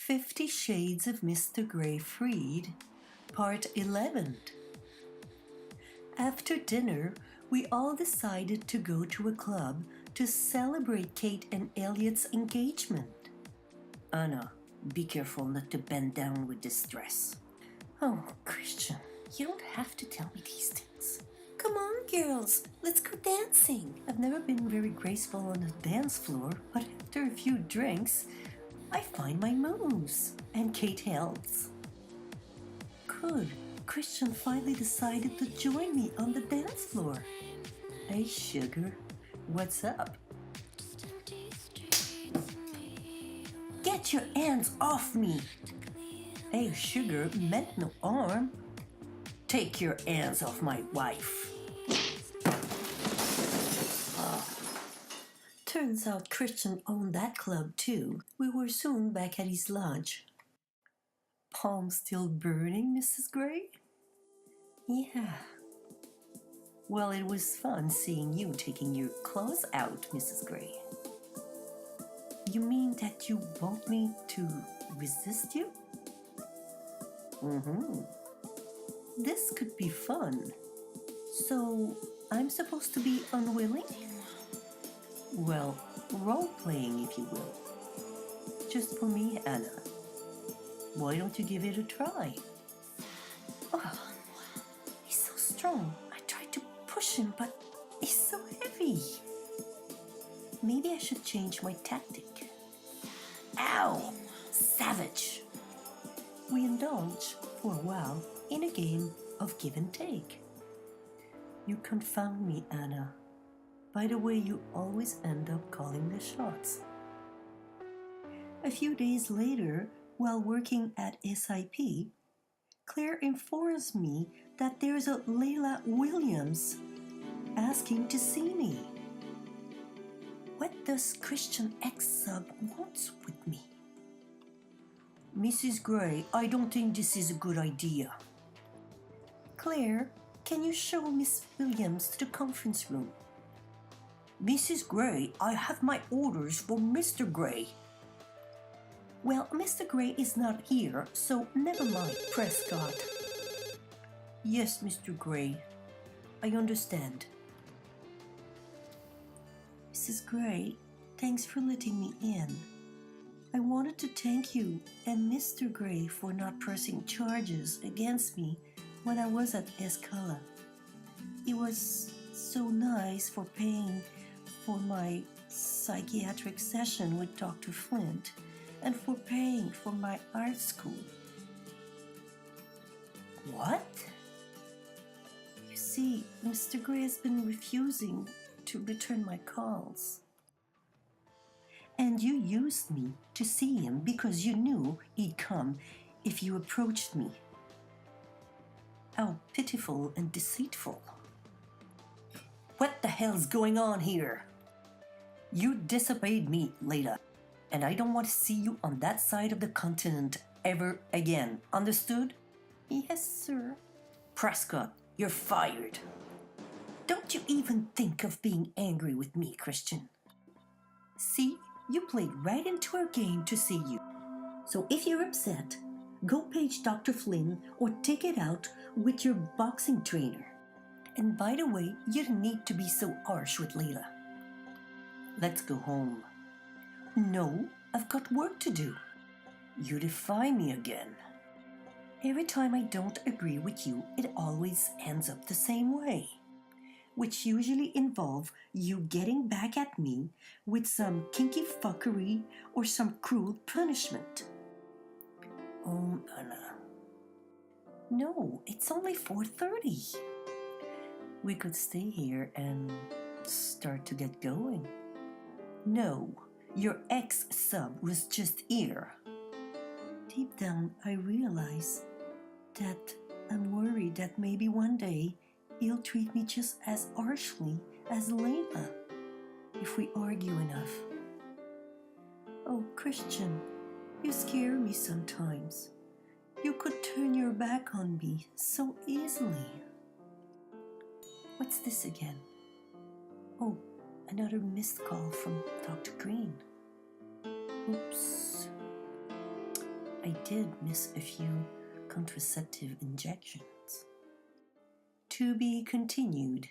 50 Shades of Mr. Grey Freed, Part 11. After dinner, we all decided to go to a club to celebrate Kate and Elliot's engagement. Anna, be careful not to bend down with this dress. Oh, Christian, you don't have to tell me these things. Come on, girls, let's go dancing. I've never been very graceful on the dance floor, but after a few drinks, I find my moves, and Kate helps. Good. Christian finally decided to join me on the dance floor. Hey, sugar, what's up? Get your hands off me! Hey, sugar, meant no harm. Take your hands off my wife. Turns out Christian owned that club too. We were soon back at his lodge. Palm still burning, Mrs. Grey? Yeah. Well, it was fun seeing you taking your clothes out, Mrs. Grey. You mean that you want me to resist you? This could be fun. So, I'm supposed to be unwilling? Well, role-playing, if you will. Just for me, Anna. Why don't you give it a try? Oh, he's so strong. I tried to push him, but he's so heavy. Maybe I should change my tactic. Ow! Savage! We indulge, for a while, in a game of give and take. You confound me, Anna. By the way, you always end up calling the shots. A few days later, while working at SIP, Claire informs me that there's a Layla Williams asking to see me. What does Christian ex-sub want with me? Mrs. Grey, I don't think this is a good idea. Claire, can you show Miss Williams to the conference room? Mrs. Grey, I have my orders for Mr. Grey. Well, Mr. Grey is not here, so never mind, Prescott. Yes, Mr. Grey, I understand. Mrs. Grey, thanks for letting me in. I wanted to thank you and Mr. Grey for not pressing charges against me when I was at Escala. It was so nice for paying for my psychiatric session with Dr. Flint and for paying for my art school. What? You see, Mr. Grey has been refusing to return my calls. And you used me to see him because you knew he'd come if you approached me. How pitiful and deceitful. What the hell's going on here? You disobeyed me, Layla, and I don't want to see you on that side of the continent ever again. Understood? Yes, sir. Prescott, you're fired. Don't you even think of being angry with me, Christian. See, you played right into our game to see you. So if you're upset, go page Dr. Flynn or take it out with your boxing trainer. And by the way, you don't need to be so harsh with Layla. Let's go home. No, I've got work to do. You defy me again. Every time I don't agree with you, it always ends up the same way, which usually involve you getting back at me with some kinky fuckery or some cruel punishment. Oh, Anna. No, it's only 4:30. We could stay here and start to get going. No, your ex-sub was just here. Deep down, I realize that I'm worried that maybe one day he'll treat me just as harshly as Layla if we argue enough. Oh, Christian, you scare me sometimes. You could turn your back on me so easily. What's this again? Oh, another missed call from Dr. Green. Oops. I did miss a few contraceptive injections. To be continued.